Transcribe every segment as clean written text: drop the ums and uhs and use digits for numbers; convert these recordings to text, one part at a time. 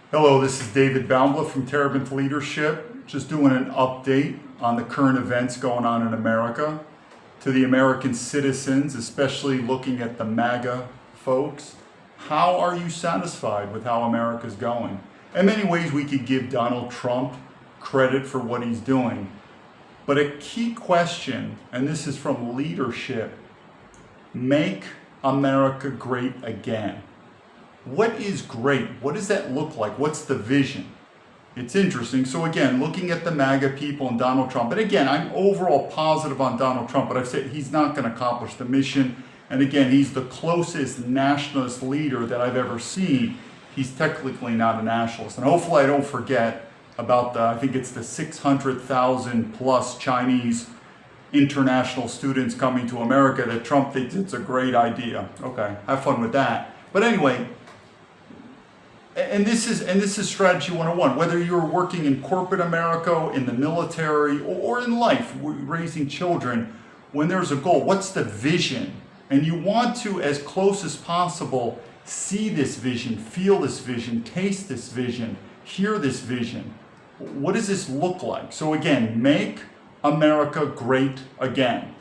Hello, this is David Baumblatt from Terrorist Leadership. Just doing an update on the current events going on in America. To the American citizens, especially looking at the MAGA folks, how are you satisfied with how America's going? In many ways, we could give Donald Trump credit for what he's doing. But a key question, and this is from leadership, make America great again. What is great? What does that look like? What's the vision? It's interesting. So again, looking at the MAGA people and Donald Trump, and again, I'm overall positive on Donald Trump, but I've said he's not going to accomplish the mission. And again, he's the closest nationalist leader that I've ever seen. He's technically not a nationalist. And hopefully I don't forget about I think it's the 600,000 plus Chinese international students coming to America that Trump thinks it's a great idea. Okay, have fun with that. But anyway, and this is strategy 101. Whether you're working in corporate America, in the military, or in life, raising children, when there's a goal, what's the vision? And you want to, as close as possible, see this vision, feel this vision, taste this vision, hear this vision. What does this look like? So again, make America great again.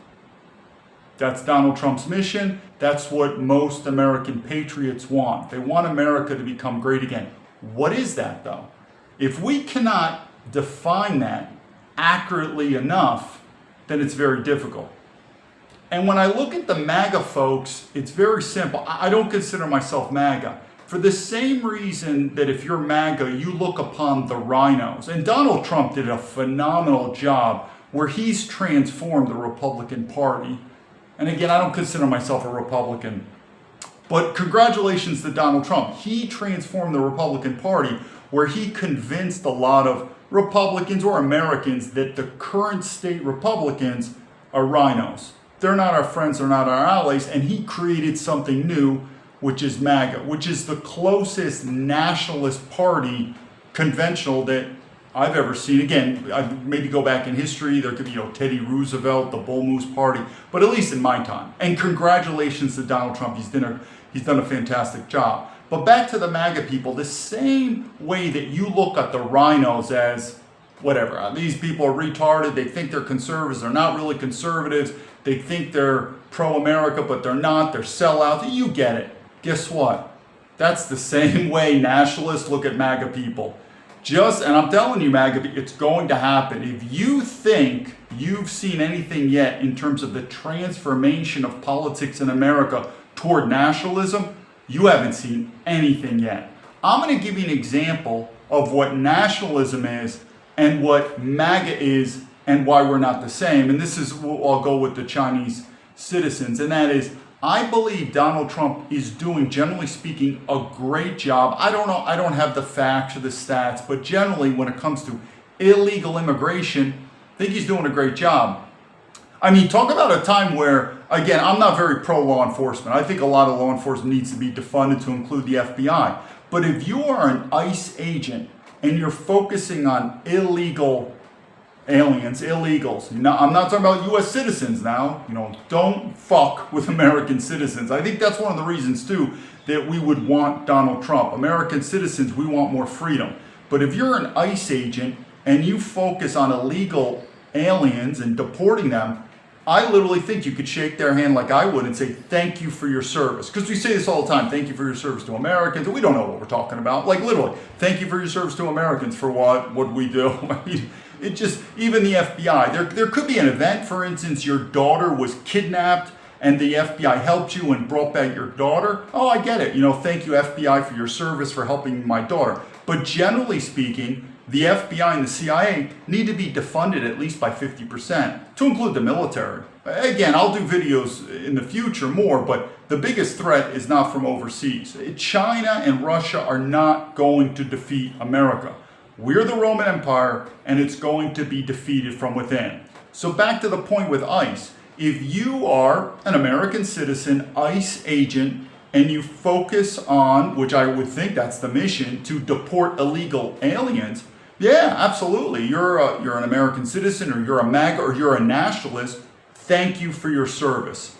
That's Donald Trump's mission. That's what most American patriots want. They want America to become great again. What is that, though? If we cannot define that accurately enough, then it's very difficult. And when I look at the MAGA folks, it's very simple. I don't consider myself MAGA. For the same reason that if you're MAGA, you look upon the rhinos. And Donald Trump did a phenomenal job where he's transformed the Republican Party. And again, I don't consider myself a Republican, but congratulations to Donald Trump. He transformed the Republican Party where he convinced a lot of Republicans or Americans that the current state Republicans are rhinos. They're not our friends, they're not our allies, and he created something new, which is MAGA, which is the closest nationalist party conventional that I've ever seen. Again, I maybe go back in history, there could be, Teddy Roosevelt, the Bull Moose Party, but at least in my time. And congratulations to Donald Trump, he's done a fantastic job. But back to the MAGA people, the same way that you look at the rhinos as whatever, these people are retarded, they think they're conservatives, they're not really conservatives, they think they're pro-America, but they're not, they're sellouts, you get it. Guess what? That's the same way nationalists look at MAGA people. And I'm telling you, MAGA, it's going to happen. If you think you've seen anything yet in terms of the transformation of politics in America toward nationalism, you haven't seen anything yet. I'm going to give you an example of what nationalism is and what MAGA is and why we're not the same. And this is, I'll go with the Chinese citizens, and that is, I believe Donald Trump is doing, generally speaking, a great job. I don't know, I don't have the facts or the stats, but generally when it comes to illegal immigration, I think he's doing a great job. I mean, talk about a time where, again, I'm not very pro-law enforcement. I think a lot of law enforcement needs to be defunded to include the FBI. But if you are an ICE agent and you're focusing on illegal aliens, illegals. I'm not talking about U.S. citizens now. Don't fuck with American citizens. I think that's one of the reasons, too, that we would want Donald Trump. American citizens, we want more freedom. But if you're an ICE agent and you focus on illegal aliens and deporting them, I literally think you could shake their hand like I would and say, thank you for your service. Because we say this all the time, thank you for your service to Americans. And we don't know what we're talking about. Like literally, thank you for your service to Americans for what we do. I mean, it just, even the FBI, there could be an event, for instance, your daughter was kidnapped and the FBI helped you and brought back your daughter. Oh, I get it. Thank you, FBI, for your service for helping my daughter. But generally speaking, the FBI and the CIA need to be defunded at least by 50%, to include the military. Again, I'll do videos in the future more, but the biggest threat is not from overseas. China and Russia are not going to defeat America. We're the Roman Empire, and it's going to be defeated from within. So back to the point with ICE. If you are an American citizen, ICE agent, and you focus on, which I would think that's the mission, to deport illegal aliens, yeah, absolutely. You're an American citizen, or you're a MAGA, or you're a nationalist. Thank you for your service.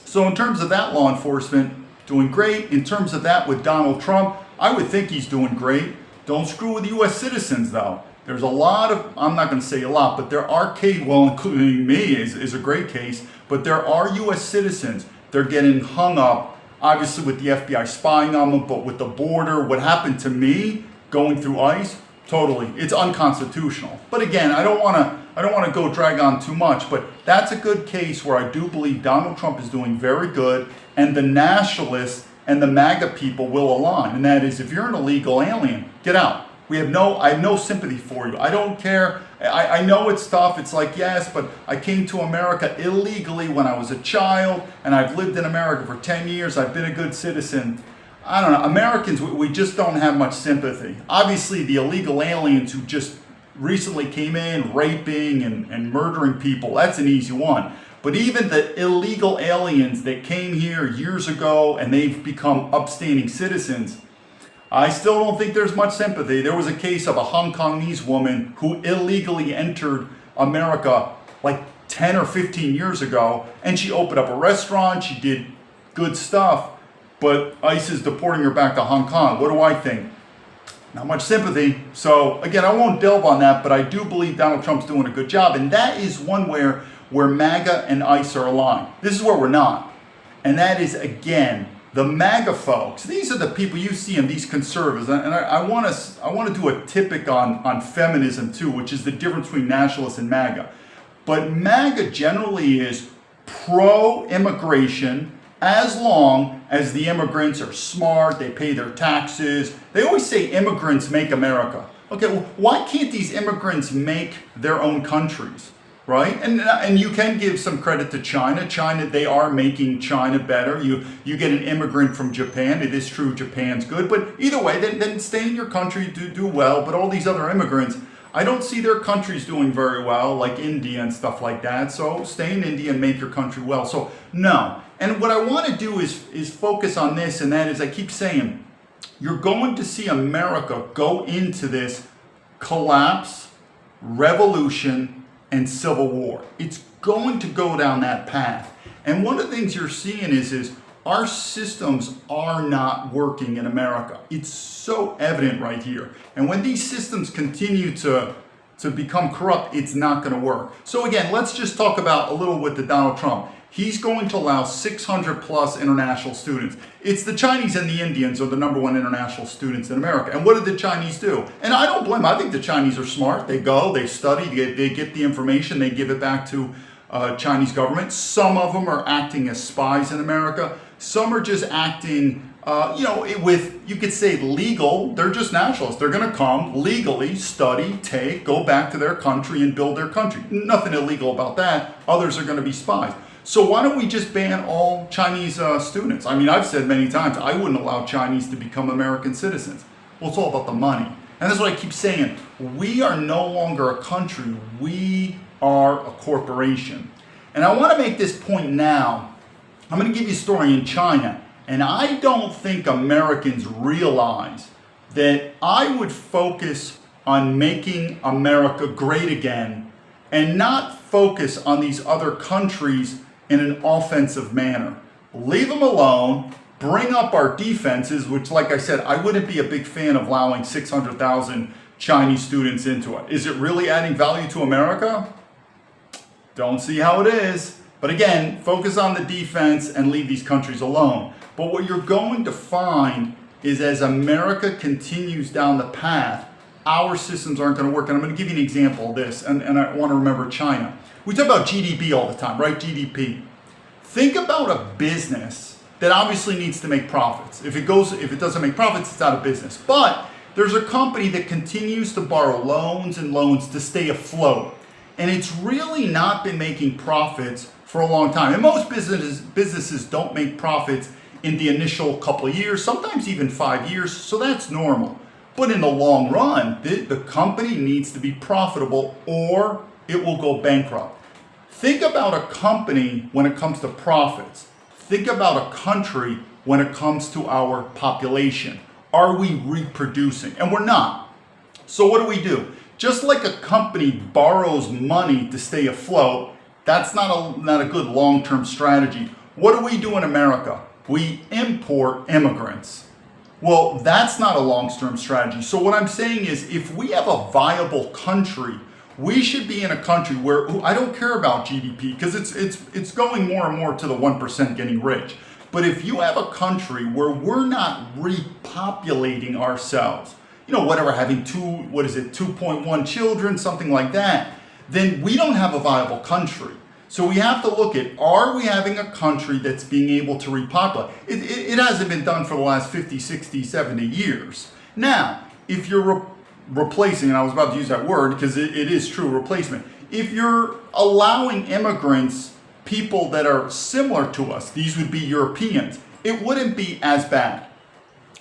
So in terms of that, law enforcement doing great. In terms of that with Donald Trump, I would think he's doing great. Don't screw with U.S. citizens, though. There's a lot of, I'm not going to say a lot, but there are cases, well, including me is a great case, but there are U.S. citizens. They're getting hung up, obviously with the FBI spying on them, but with the border, what happened to me going through ICE, totally, it's unconstitutional. But again, I don't want to go drag on too much, but that's a good case where I do believe Donald Trump is doing very good, and the nationalists and the MAGA people will align. And that is, if you're an illegal alien, get out. I have no sympathy for you. I don't care. I know it's tough. It's like, yes, but I came to America illegally when I was a child, and I've lived in America for 10 years. I've been a good citizen. I don't know. Americans, we just don't have much sympathy. Obviously, the illegal aliens who just recently came in raping and murdering people, that's an easy one. But even the illegal aliens that came here years ago and they've become upstanding citizens, I still don't think there's much sympathy. There was a case of a Hong Kongese woman who illegally entered America like 10 or 15 years ago, and she opened up a restaurant, she did good stuff, but ICE is deporting her back to Hong Kong. What do I think? Not much sympathy. So again, I won't delve on that, but I do believe Donald Trump's doing a good job, and that is one where MAGA and ICE are aligned. This is where we're not, and that is, again, the MAGA folks. These are the people you see in these conservatives, and I want to do a typic on feminism too, which is the difference between nationalists and MAGA. But MAGA generally is pro-immigration as long as the immigrants are smart, they pay their taxes. They always say immigrants make America. Okay, well, why can't these immigrants make their own countries? Right? And you can give some credit to China. China, they are making China better. You get an immigrant from Japan. It is true Japan's good. But either way, then stay in your country, do well. But all these other immigrants, I don't see their countries doing very well, like India and stuff like that. So stay in India and make your country well. So no. And what I want to do is focus on this, and that is, I keep saying, you're going to see America go into this collapse, revolution, and civil war. It's going to go down that path. And one of the things you're seeing is our systems are not working in America. It's so evident right here. And when these systems continue to become corrupt, it's not going to work. So again, let's just talk about a little with the Donald Trump. He's going to allow 600 plus international students. It's the Chinese and the Indians are the #1 international students in America. And what did the Chinese do? And I don't blame them. I think the Chinese are smart. They go, they study, they get the information, they give it back to Chinese government. Some of them are acting as spies in America. Some are just acting, with, you could say legal. They're just nationalists. They're going to come legally, study, go back to their country and build their country. Nothing illegal about that. Others are going to be spies. So why don't we just ban all Chinese students? I mean, I've said many times, I wouldn't allow Chinese to become American citizens. Well, it's all about the money. And that's what I keep saying. We are no longer a country. We are a corporation. And I want to make this point now. I'm going to give you a story in China. And I don't think Americans realize that I would focus on making America great again and not focus on these other countries in an offensive manner. Leave them alone, bring up our defenses, which, like I said, I wouldn't be a big fan of allowing 600,000 Chinese students into it. Is it really adding value to America? Don't see how it is. But again, focus on the defense and leave these countries alone. But what you're going to find is as America continues down the path, our systems aren't going to work. And I'm going to give you an example of this, and I want to remember China. We talk about GDP all the time, right? GDP. Think about a business that obviously needs to make profits. If it doesn't make profits, it's out of business. But there's a company that continues to borrow loans and loans to stay afloat. And it's really not been making profits for a long time. And most businesses don't make profits in the initial couple of years, sometimes even 5 years, so that's normal. But in the long run, the company needs to be profitable or it will go bankrupt. Think about a company when it comes to profits. Think about a country when it comes to our population. Are we reproducing? And we're not. So what do? Just like a company borrows money to stay afloat, that's not a good long-term strategy. What do we do in America? We import immigrants. Well, that's not a long-term strategy. So what I'm saying is, if we have a viable country, we should be in a country where I don't care about GDP, because it's going more and more to the 1% getting rich. But if you have a country where we're not repopulating ourselves, whatever, having 2.1 children, something like that, then we don't have a viable country. So we have to look at, are we having a country that's being able to repopulate? It hasn't been done for the last 50, 60, 70 years. Now, if you're replacing, and I was about to use that word because it is true, replacement. If you're allowing immigrants, people that are similar to us, these would be Europeans, it wouldn't be as bad.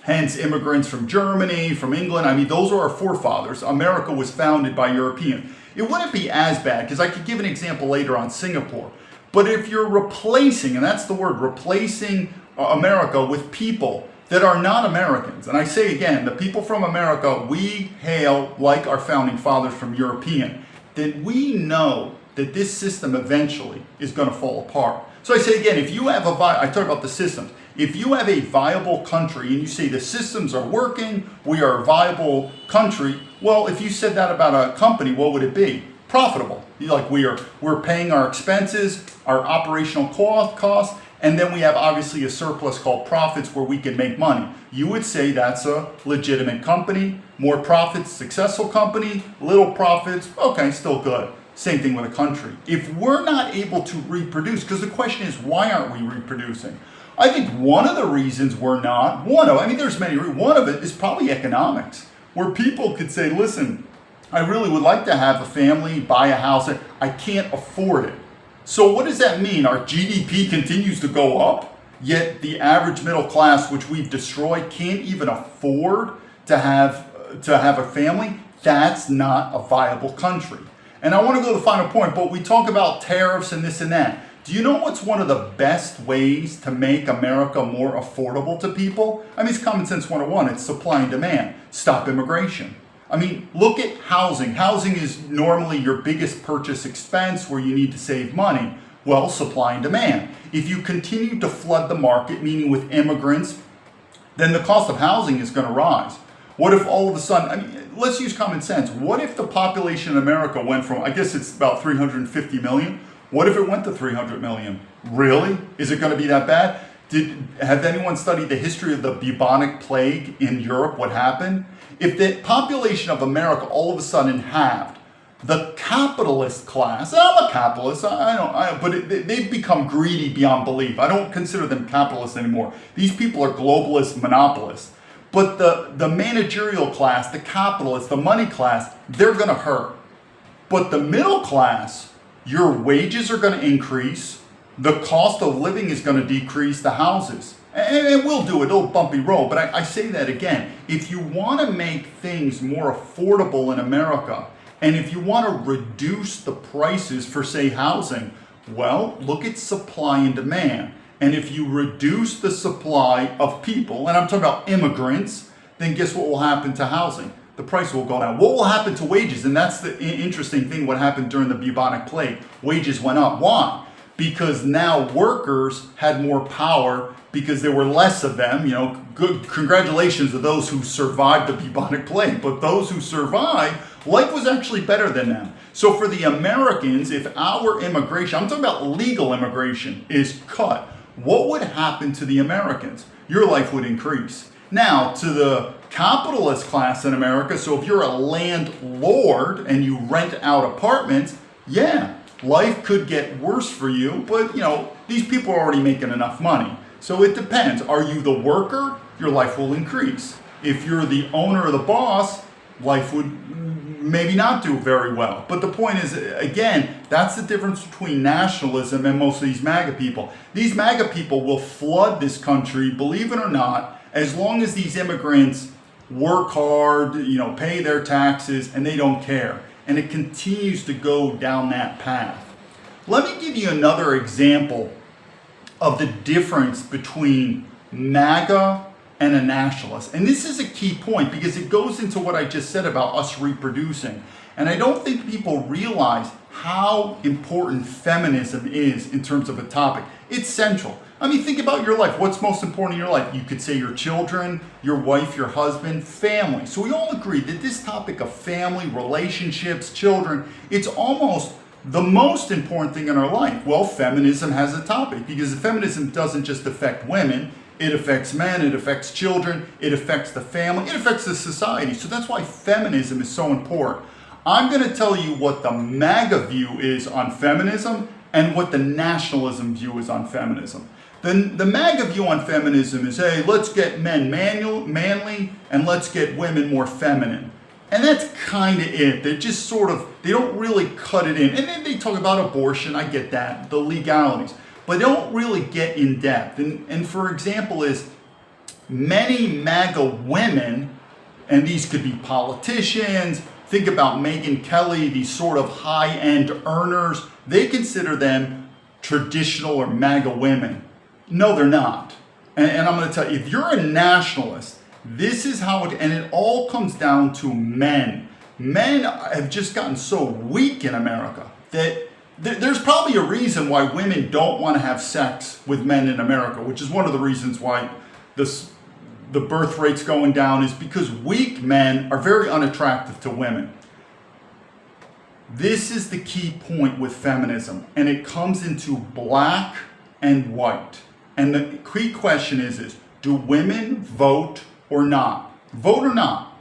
Hence, immigrants from Germany, from England, I mean, those are our forefathers. America was founded by Europeans. It wouldn't be as bad, because I could give an example later on Singapore. But if you're replacing, and that's the word, replacing America with people that are not Americans, and I say again, the people from America, we hail like our founding fathers from European, then we know that this system eventually is going to fall apart. So I say again, if you have I talk about the systems. If you have a viable country and you say the systems are working, we are a viable country, well, if you said that about a company, what would it be? Profitable. Like we're paying our expenses, our operational costs, and then we have obviously a surplus called profits where we can make money. You would say that's a legitimate company. More profits, successful company. Little profits, okay, still good. Same thing with a country. If we're not able to reproduce, because the question is, why aren't we reproducing? I think one of the reasons we're not, there's many, one of it is probably economics, where people could say, listen, I really would like to have a family, buy a house, I can't afford it. So what does that mean? Our GDP continues to go up, yet the average middle class, which we've destroyed, can't even afford to have a family? That's not a viable country. And I want to go to the final point, but we talk about tariffs and this and that. Do you know what's one of the best ways to make America more affordable to people? I mean, it's common sense 101. It's supply and demand. Stop immigration. I mean, look at housing. Housing is normally your biggest purchase expense where you need to save money. Well, supply and demand. If you continue to flood the market, meaning with immigrants, then the cost of housing is going to rise. What if all of a sudden, let's use common sense. What if the population in America went from, I guess it's about 350 million. What if it went to 300 million? Really? Is it going to be that bad? Have anyone studied the history of the bubonic plague in Europe? What happened? If the population of America all of a sudden halved, the capitalist class, and I'm a capitalist, but they've become greedy beyond belief. I don't consider them capitalists anymore. These people are globalist monopolists. But the managerial class, the capitalists, the money class, they're going to hurt. But the middle class, your wages are going to increase, the cost of living is going to decrease, the houses. And we'll do it, it'll bumpy road, but I say that again. If you want to make things more affordable in America, and if you want to reduce the prices for, say, housing, well, look at supply and demand. And if you reduce the supply of people, and I'm talking about immigrants, then guess what will happen to housing? The price will go down. What will happen to wages? And that's the interesting thing, what happened during the bubonic plague. Wages went up. Why? Because now workers had more power because there were less of them. Good congratulations to those who survived the bubonic plague. But those who survived, life was actually better than them. So for the Americans, if our immigration, I'm talking about legal immigration, is cut, what would happen to the Americans? Your life would increase. Now, to the capitalist class in America, so if you're a landlord and you rent out apartments, yeah, life could get worse for you, but these people are already making enough money. So it depends. Are you the worker? Your life will increase. If you're the owner or the boss, life would maybe not do very well. But the point is, again, that's the difference between nationalism and most of these MAGA people. These MAGA people will flood this country, believe it or not, as long as these immigrants work hard, pay their taxes, and they don't care. And it continues to go down that path. Let me give you another example of the difference between MAGA and a nationalist. And this is a key point because it goes into what I just said about us reproducing. And I don't think people realize how important feminism is in terms of a topic. It's central. I mean, think about your life. What's most important in your life? You could say your children, your wife, your husband, family. So we all agree that this topic of family, relationships, children, it's almost the most important thing in our life. Well, feminism has a topic because feminism doesn't just affect women. It affects men, it affects children, it affects the family, it affects the society. So that's why feminism is so important. I'm going to tell you what the MAGA view is on feminism and what the nationalism view is on feminism. The MAGA view on feminism is, hey, let's get men manly and let's get women more feminine. And that's kind of it. They're just they don't really cut it in. And then they talk about abortion, I get that, the legalities. But they don't really get in depth. And for example is, many MAGA women, and these could be politicians, think about Megyn Kelly, these sort of high-end earners, they consider them traditional or MAGA women. No, they're not. And I'm going to tell you, if you're a nationalist, this is how and it all comes down to men. Men have just gotten so weak in America that there's probably a reason why women don't want to have sex with men in America, which is one of the reasons why the birth rate's going down, is because weak men are very unattractive to women. This is the key point with feminism, and it comes into black and white. And the key question is do women vote or not? Vote or not?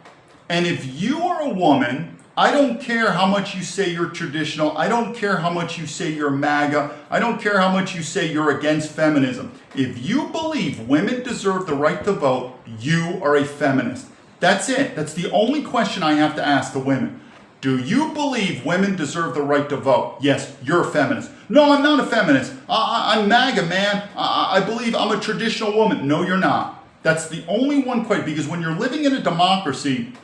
And if you are a woman, I don't care how much you say you're traditional. I don't care how much you say you're MAGA. I don't care how much you say you're against feminism. If you believe women deserve the right to vote, you are a feminist. That's it. That's the only question I have to ask the women. Do you believe women deserve the right to vote? Yes, you're a feminist. No, I'm not a feminist. I'm MAGA, man. I believe I'm a traditional woman. No, you're not. That's the only one question, because when you're living in a democracy,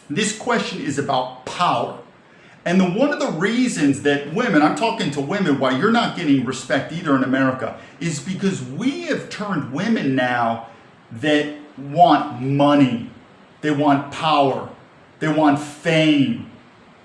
this question is about power. And one of the reasons that women, I'm talking to women, why you're not getting respect either in America, is because we have turned women now that want money, they want power, they want fame.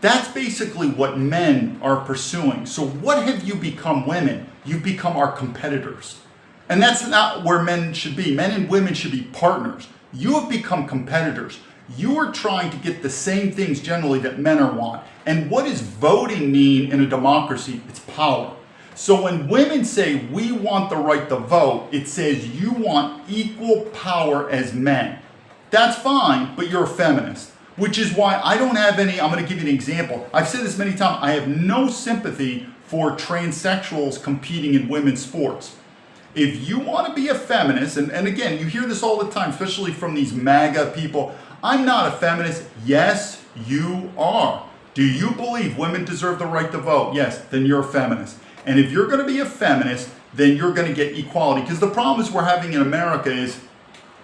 That's basically what men are pursuing. So what have you become, women? You've become our competitors. And that's not where men should be. Men and women should be partners. You have become competitors. You are trying to get the same things generally that men want. And what does voting mean in a democracy? It's power. So when women say we want the right to vote, it says you want equal power as men. That's fine, but you're a feminist. Which is why I don't have any, I'm going to give you an example. I've said this many times, I have no sympathy for transsexuals competing in women's sports. If you want to be a feminist, and again, you hear this all the time, especially from these MAGA people, I'm not a feminist. Yes, you are. Do you believe women deserve the right to vote? Yes, then you're a feminist. And if you're going to be a feminist, then you're going to get equality. Because the problem is we're having in America is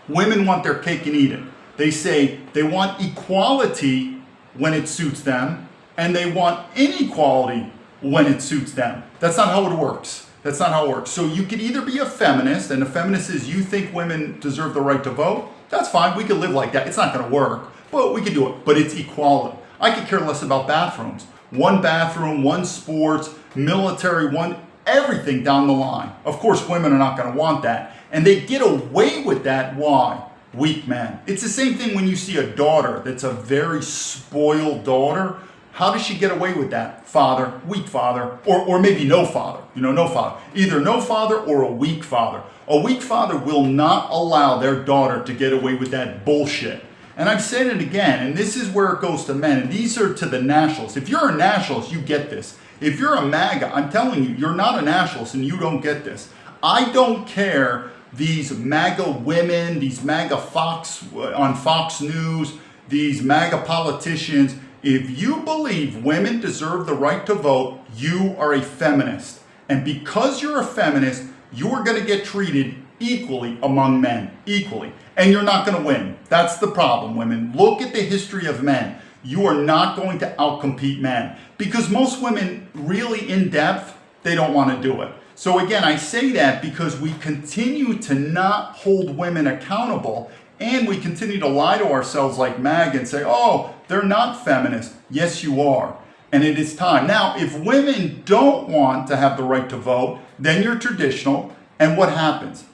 women want their cake and eat it. They say they want equality when it suits them, and they want inequality when it suits them. That's not how it works. That's not how it works. So you could either be a feminist, and a feminist is you think women deserve the right to vote. That's fine. We could live like that. It's not going to work, but we could do it. But it's equality. I could care less about bathrooms. One bathroom, one sports, military, one everything down the line. Of course, women are not going to want that. And they get away with that. Why? Weak men. It's the same thing when you see a daughter that's a very spoiled daughter. How does she get away with that? Father, weak father, or maybe no father. No father. Either no father or a weak father. A weak father will not allow their daughter to get away with that bullshit. And I've said it again, and this is where it goes to men, and these are to the nationalists. If you're a nationalist, you get this. If you're a MAGA, I'm telling you, you're not a nationalist and you don't get this. I don't care these MAGA women, these MAGA Fox on Fox News, these MAGA politicians. If you believe women deserve the right to vote, you are a feminist. And because you're a feminist, you are going to get treated equally among men, equally. And you're not going to win. That's the problem, women. Look at the history of men. You are not going to outcompete men. Because most women, really in depth, they don't want to do it. So again, I say that because we continue to not hold women accountable, and we continue to lie to ourselves like MAGA and say, oh, they're not feminist. Yes, you are. And it is time. Now, if women don't want to have the right to vote, then you're traditional. And what happens?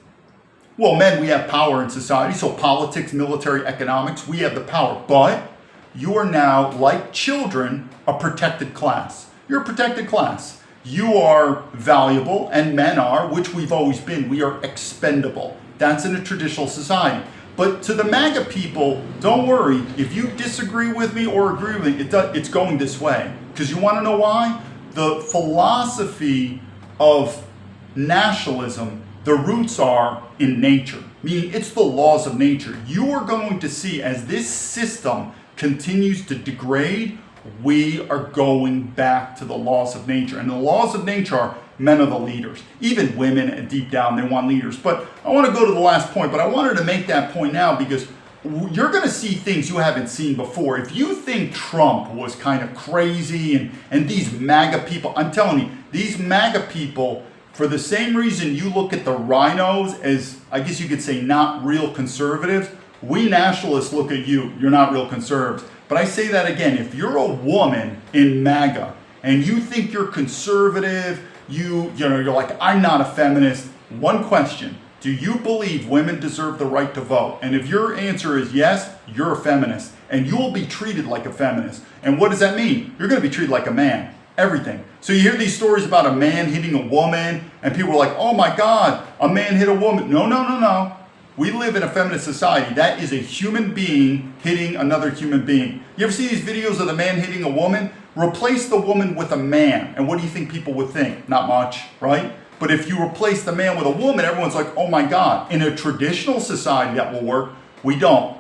Well, men, we have power in society, so politics, military, economics, we have the power. But you are now, like children, a protected class. You're a protected class. You are valuable, and men are, which we've always been. We are expendable. That's in a traditional society. But to the MAGA people, don't worry. If you disagree with me or agree with me, it's going this way. Because you want to know why? The philosophy of nationalism, the roots are in nature. Meaning it's the laws of nature. You are going to see as this system continues to degrade, we are going back to the laws of nature. And the laws of nature are men are the leaders. Even women, deep down, they want leaders. But I want to go to the last point, but I wanted to make that point now because you're going to see things you haven't seen before. If you think Trump was kind of crazy and these MAGA people, I'm telling you, these MAGA people, for the same reason you look at the rhinos as, I guess you could say, not real conservatives, we nationalists look at you, you're not real conservatives. But I say that again, if you're a woman in MAGA and you think you're conservative, you're like, I'm not a feminist, one question, do you believe women deserve the right to vote? And if your answer is yes, you're a feminist and you will be treated like a feminist. And what does that mean? You're going to be treated like a man. Everything. So you hear these stories about a man hitting a woman and people are like, oh my God, a man hit a woman. No. We live in a feminist society. That is a human being hitting another human being. You ever see these videos of the man hitting a woman? Replace the woman with a man. And what do you think people would think? Not much, right? But if you replace the man with a woman, everyone's like, oh my God. In a traditional society that will work. We don't.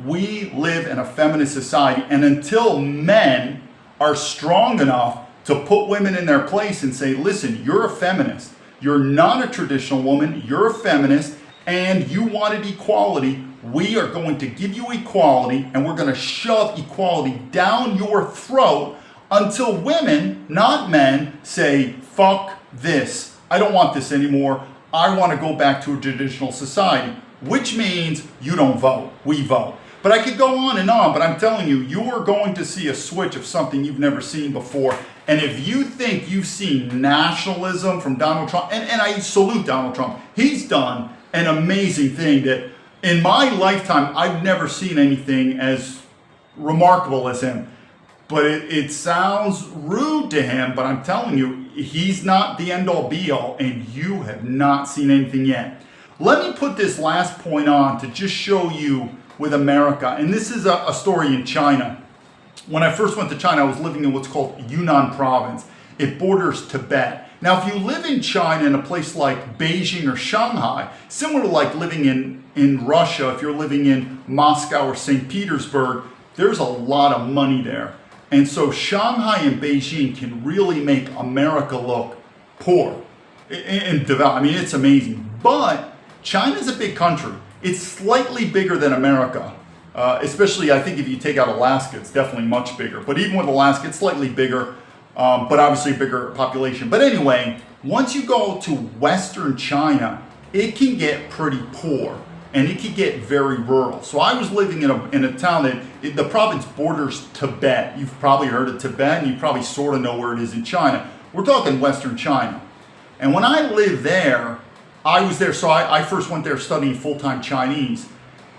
We live in a feminist society. And until men are strong enough to put women in their place and say, listen, you're a feminist. You're not a traditional woman. You're a feminist. And you wanted equality, we are going to give you equality and we're going to shove equality down your throat until women, not men, say, fuck this. I don't want this anymore. I want to go back to a traditional society, which means you don't vote. We vote. But I could go on, but I'm telling you, you are going to see a switch of something you've never seen before. And if you think you've seen nationalism from Donald Trump, and I salute Donald Trump, he's done an amazing thing that in my lifetime, I've never seen anything as remarkable as him. But it sounds rude to him, but I'm telling you, he's not the end-all be-all, and you have not seen anything yet. Let me put this last point on to just show you with America, and this is a story in China. When I first went to China, I was living in what's called Yunnan province. It borders Tibet. Now, if you live in China in a place like Beijing or Shanghai, similar to like living in Russia, if you're living in Moscow or St. Petersburg, there's a lot of money there. And so Shanghai and Beijing can really make America look poor and develop. I mean, it's amazing. But China's a big country. It's slightly bigger than America. Especially, I think if you take out Alaska, it's definitely much bigger. But even with Alaska, it's slightly bigger. But obviously a bigger population. But anyway, once you go to Western China, it can get pretty poor and it can get very rural. So I was living in a town that the province borders Tibet. You've probably heard of Tibet and you probably sort of know where it is in China. We're talking Western China. And when I lived there, I was there. So I first went there studying full-time Chinese.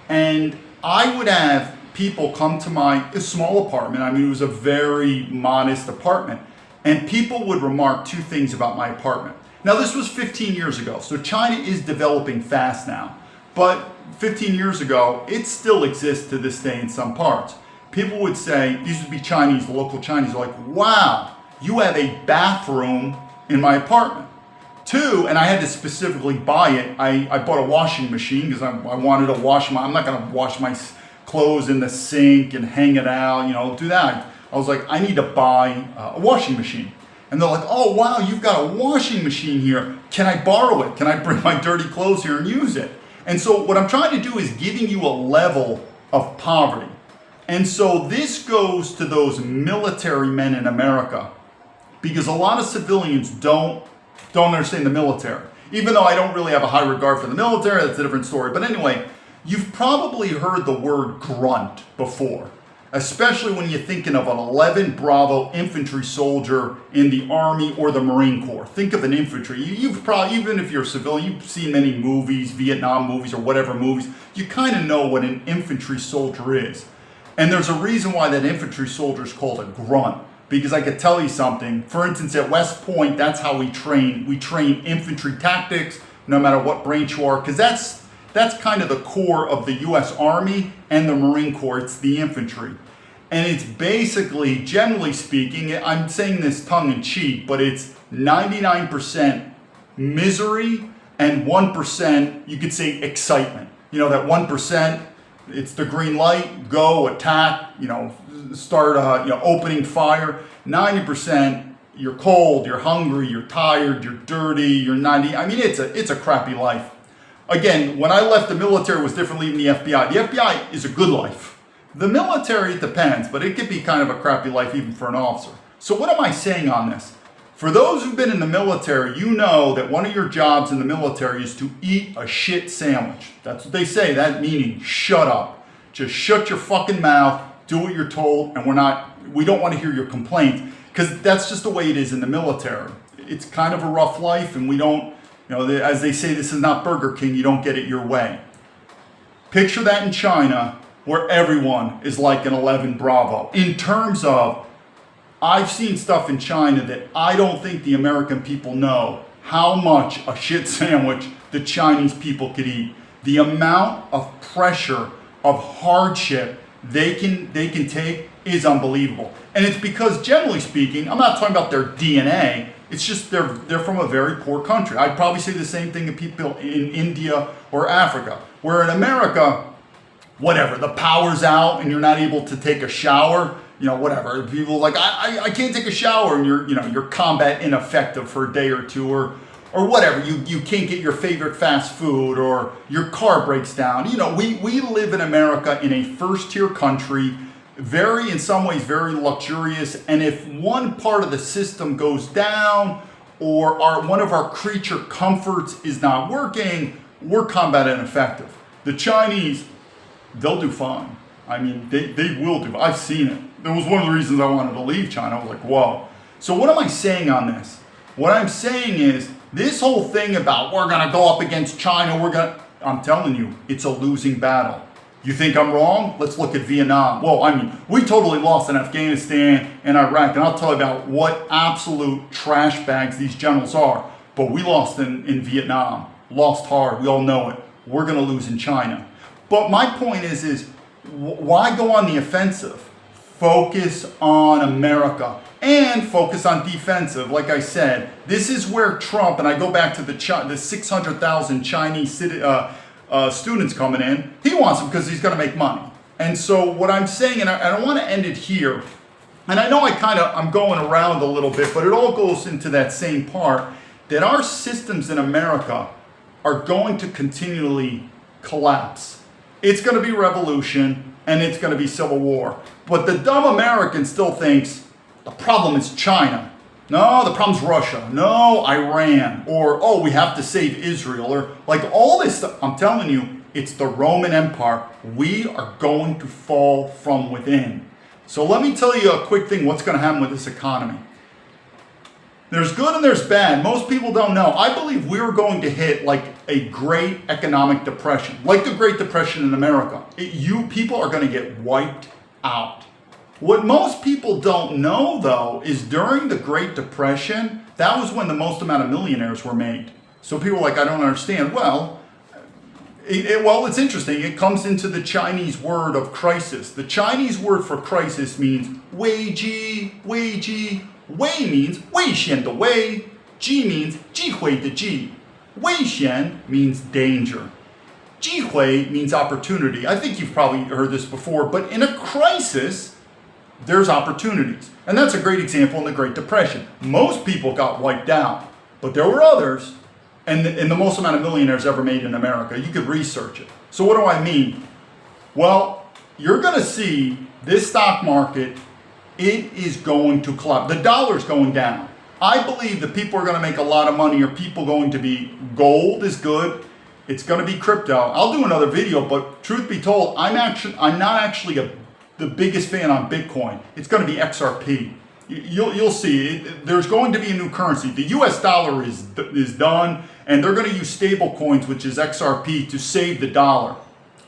And I would have people come to my small apartment. I mean, it was a very modest apartment. And people would remark two things about my apartment. Now, this was 15 years ago. So China is developing fast now. But 15 years ago, it still exists to this day in some parts. People would say, these would be Chinese, the local Chinese, are like, wow, you have a bathroom in my apartment. Two, and I had to specifically buy it, I bought a washing machine because I wanted to wash I'm not going to wash my clothes in the sink and hang it out, do that. I was like, I need to buy a washing machine. And they're like, oh, wow, you've got a washing machine here. Can I borrow it? Can I bring my dirty clothes here and use it? And so what I'm trying to do is giving you a level of poverty. And so this goes to those military men in America because a lot of civilians don't understand the military. Even though I don't really have a high regard for the military, that's a different story. But anyway, you've probably heard the word grunt before. especially when you're thinking of an 11 Bravo infantry soldier in the Army or the Marine Corps. Think of an infantry. You've probably, even if you're a civilian, you've seen many movies, Vietnam movies or whatever movies, you kind of know what an infantry soldier is. And there's a reason why that infantry soldier is called a grunt. Because I could tell you something. For instance, at West Point, that's how we train. We train infantry tactics, no matter what branch you are, because that's kind of the core of the U.S. Army and the Marine Corps. It's the infantry. And it's basically, generally speaking, I'm saying this tongue-in-cheek, but it's 99% misery and 1%, you could say, excitement. You know, that 1%, it's the green light, go, attack, start opening fire. 90%, you're cold, you're hungry, you're tired, you're dirty, you're 90. I mean, it's a crappy life. Again, when I left the military, it was different leaving the FBI. The FBI is a good life. The military, it depends, but it could be kind of a crappy life even for an officer. So what am I saying on this? For those who've been in the military, you know that one of your jobs in the military is to eat a shit sandwich. That's what they say, that meaning shut up. Just shut your fucking mouth, do what you're told, and we don't want to hear your complaints, because that's just the way it is in the military. It's kind of a rough life, and we don't, as they say, this is not Burger King, you don't get it your way. Picture that in China, where everyone is like an 11 Bravo. In terms of, I've seen stuff in China that I don't think the American people know how much a shit sandwich the Chinese people could eat. The amount of pressure, of hardship they can take is unbelievable. And it's because, generally speaking, I'm not talking about their DNA, it's just they're from a very poor country. I'd probably say the same thing to people in India or Africa, where in America, whatever, the power's out and you're not able to take a shower, whatever. People like, I can't take a shower, and you're combat ineffective for a day or two, or whatever. You can't get your favorite fast food, or your car breaks down. We live in America in a first-tier country, in some ways very luxurious, and if one part of the system goes down, or one of our creature comforts is not working, we're combat ineffective. The Chinese, they'll do fine. I mean, they will do. I've seen it. That was one of the reasons I wanted to leave China. I was like, whoa. So what am I saying on this? What I'm saying is, this whole thing about we're going to go up against China, I'm telling you, it's a losing battle. You think I'm wrong? Let's look at Vietnam. Well, I mean, we totally lost in Afghanistan and Iraq, and I'll tell you about what absolute trash bags these generals are. But we lost in Vietnam. Lost hard. We all know it. We're going to lose in China. But my point is why go on the offensive? Focus on America and focus on defensive. Like I said, this is where Trump, and I go back to the 600,000 Chinese students coming in, he wants them because he's going to make money. And so what I'm saying, and I want to end it here, and I know I'm going around a little bit, but it all goes into that same part, that our systems in America are going to continually collapse. It's going to be revolution, and it's going to be civil war. But the dumb American still thinks the problem is China. No, the problem's Russia. No, Iran. Or, we have to save Israel. Or like all this stuff. I'm telling you, it's the Roman Empire. We are going to fall from within. So let me tell you a quick thing, what's going to happen with this economy. There's good and there's bad. Most people don't know. I believe we're going to hit like a great economic depression, like the Great Depression in America. People are going to get wiped out. What most people don't know, though, is during the Great Depression, that was when the most amount of millionaires were made. So people are like, I don't understand. Well, it's interesting. It comes into the Chinese word of crisis. The Chinese word for crisis means wei ji. Wei means 危险的危, ji means 机会的机. 危险 means danger. 机会 means opportunity. I think you've probably heard this before, but in a crisis, there's opportunities. And that's a great example in the Great Depression. Most people got wiped out, but there were others, and the most amount of millionaires ever made in America. You could research it. So what do I mean? Well, you're going to see this stock market, it is going to collapse. The dollar's going down. I believe that people are going to make a lot of money, or people going to be, gold is good. It's going to be crypto. I'll do another video, but truth be told, I'm not actually a the biggest fan on Bitcoin. It's going to be XRP. You'll see. There's going to be a new currency. The US dollar is done, and they're going to use stable coins, which is XRP, to save the dollar.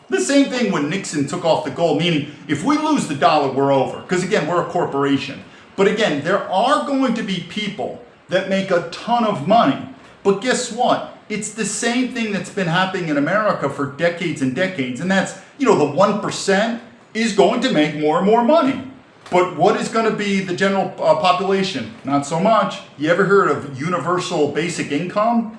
The same thing when Nixon took off the gold, meaning if we lose the dollar, we're over. Because again, we're a corporation. But again, there are going to be people that make a ton of money. But guess what? It's the same thing that's been happening in America for decades and decades. And that's, the 1% is going to make more and more money. But what is going to be the general population? Not so much. You ever heard of universal basic income?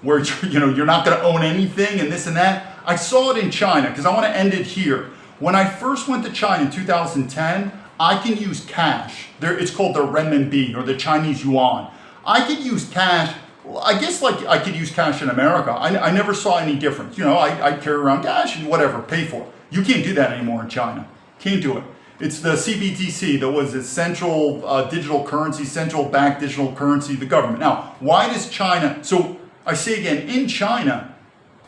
Where, you're not going to own anything and this and that? I saw it in China, because I want to end it here. When I first went to China in 2010, I can use cash. It's called the renminbi, or the Chinese yuan. I could use cash. I guess like I could use cash in America. I never saw any difference. I carry around cash and whatever, pay for it. You can't do that anymore in China. Can't do it. It's the CBDC, that was the central digital currency, central bank digital currency, the government. Now, why does China, so I say again, in China,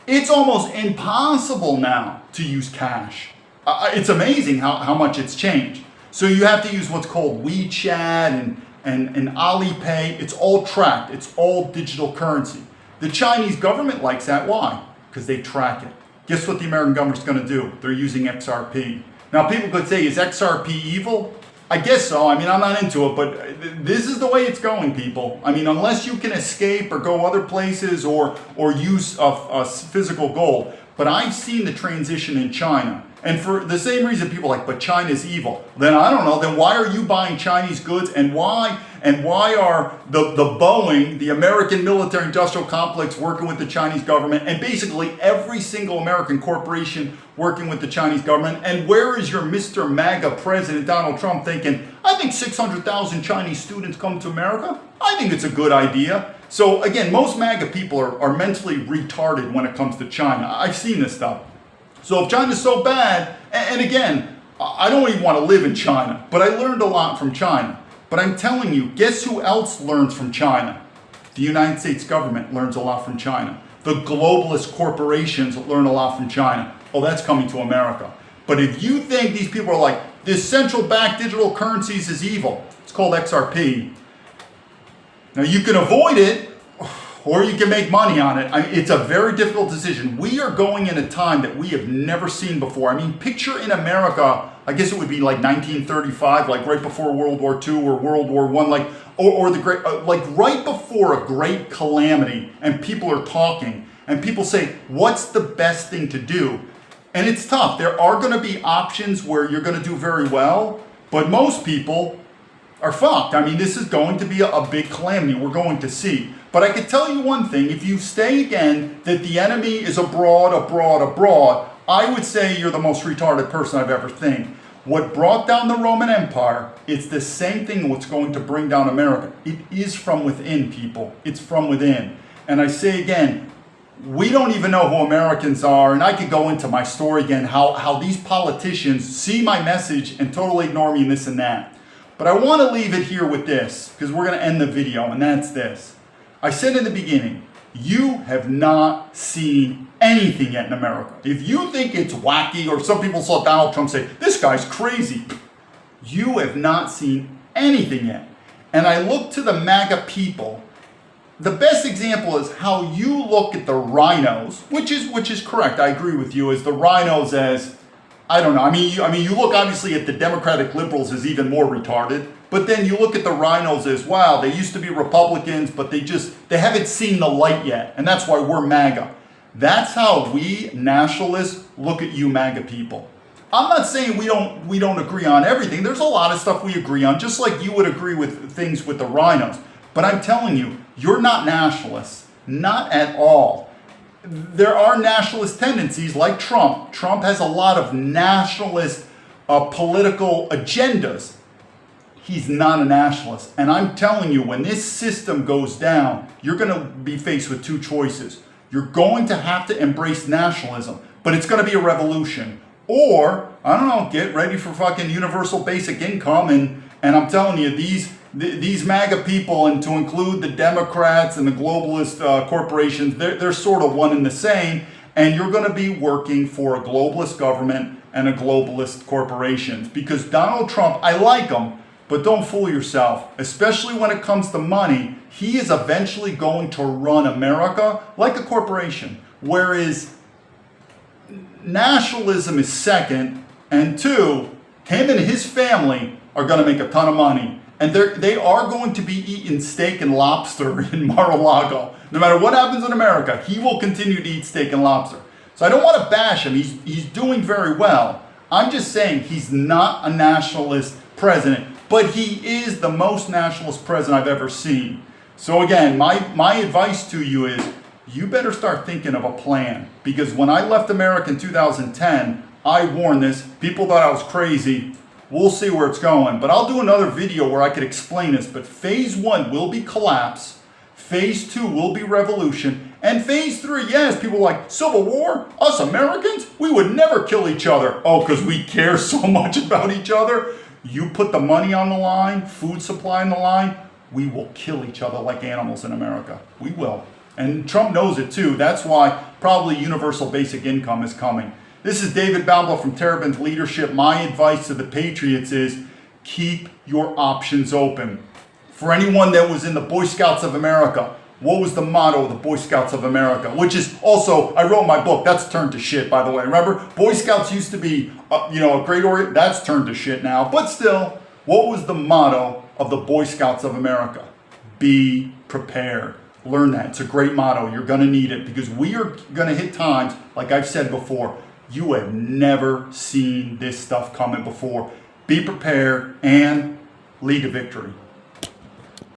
it's almost impossible now to use cash. It's amazing how much it's changed. So you have to use what's called WeChat and Alipay. It's all tracked. It's all digital currency. The Chinese government likes that. Why? Because they track it. Guess what the American government's going to do? They're using XRP. Now, people could say, is XRP evil? I guess so. I'm not into it, but this is the way it's going, people. Unless you can escape or go other places or use a physical gold. But I've seen the transition in China. And for the same reason people are like, but China's evil. Then I don't know. Then why are you buying Chinese goods? And why are the Boeing, the American military industrial complex, working with the Chinese government, and basically every single American corporation working with the Chinese government? And where is your Mr. MAGA President Donald Trump thinking, I think 600,000 Chinese students come to America? I think it's a good idea. So again, most MAGA people are mentally retarded when it comes to China. I've seen this stuff. So if China's so bad, and again, I don't even want to live in China, but I learned a lot from China. But I'm telling you, guess who else learns from China? The United States government learns a lot from China. The globalist corporations learn a lot from China. Oh, that's coming to America. But if you think these people are like, this central bank digital currencies is evil, it's called XRP. Now you can avoid it, or you can make money on it. It's a very difficult decision. We are going in a time that we have never seen before. Picture in America, I guess it would be like 1935, like right before World War II or World War I, or the great, like right before a great calamity, and people are talking, and people say, what's the best thing to do? And it's tough. There are going to be options where you're going to do very well, but most people are fucked. This is going to be a big calamity. We're going to see. But I can tell you one thing, if you say again that the enemy is abroad, I would say you're the most retarded person I've ever seen. What brought down the Roman Empire, it's the same thing what's going to bring down America. It is from within, people. It's from within. And I say again, we don't even know who Americans are, and I could go into my story again, how these politicians see my message and totally ignore me and this and that. But I want to leave it here with this, because we're going to end the video, and that's this. I said in the beginning, you have not seen anything yet in America. If you think it's wacky, or some people saw Donald Trump say, this guy's crazy, you have not seen anything yet. And I look to the MAGA people. The best example is how you look at the rhinos, which is correct. I agree with you, as the rhinos as, I don't know. You look obviously at the Democratic liberals as even more retarded. But then you look at the rhinos as, wow, they used to be Republicans, but they haven't seen the light yet. And that's why we're MAGA. That's how we nationalists look at you MAGA people. I'm not saying we don't agree on everything. There's a lot of stuff we agree on, just like you would agree with things with the rhinos. But I'm telling you, you're not nationalists. Not at all. There are nationalist tendencies like Trump. Trump has a lot of nationalist political agendas. He's not a nationalist. And I'm telling you, when this system goes down, you're going to be faced with two choices. You're going to have to embrace nationalism, but it's going to be a revolution. Or, I don't know, get ready for fucking universal basic income. And I'm telling you, these MAGA people, and to include the Democrats and the globalist corporations, they're sort of one and the same. And you're going to be working for a globalist government and a globalist corporations. Because Donald Trump, I like him, but don't fool yourself, especially when it comes to money. He is eventually going to run America like a corporation, whereas nationalism is second, and two, him and his family are going to make a ton of money. And they are going to be eating steak and lobster in Mar-a-Lago. No matter what happens in America, he will continue to eat steak and lobster. So I don't want to bash him. He's doing very well. I'm just saying he's not a nationalist president, but he is the most nationalist president I've ever seen. So again, my advice to you is you better start thinking of a plan. Because when I left America in 2010, I warned this. People thought I was crazy. We'll see where it's going. But I'll do another video where I could explain this. But phase 1 will be collapse. Phase 2 will be revolution. And phase 3, yes, people are like, Civil War? Us Americans? We would never kill each other. Oh, because we care so much about each other? You put the money on the line, food supply on the line, we will kill each other like animals in America. We will. And Trump knows it too. That's why probably universal basic income is coming. This is David Baumblatt from Terrorist Leadership. My advice to the Patriots is keep your options open. For anyone that was in the Boy Scouts of America, what was the motto of the Boy Scouts of America? Which is also, I wrote in my book, that's turned to shit, by the way. Remember, Boy Scouts used to be, a great order. That's turned to shit now. But still, what was the motto of the Boy Scouts of America? Be prepared. Learn that. It's a great motto. You're going to need it because we are going to hit times, like I've said before, you have never seen this stuff coming before. Be prepared and lead to victory.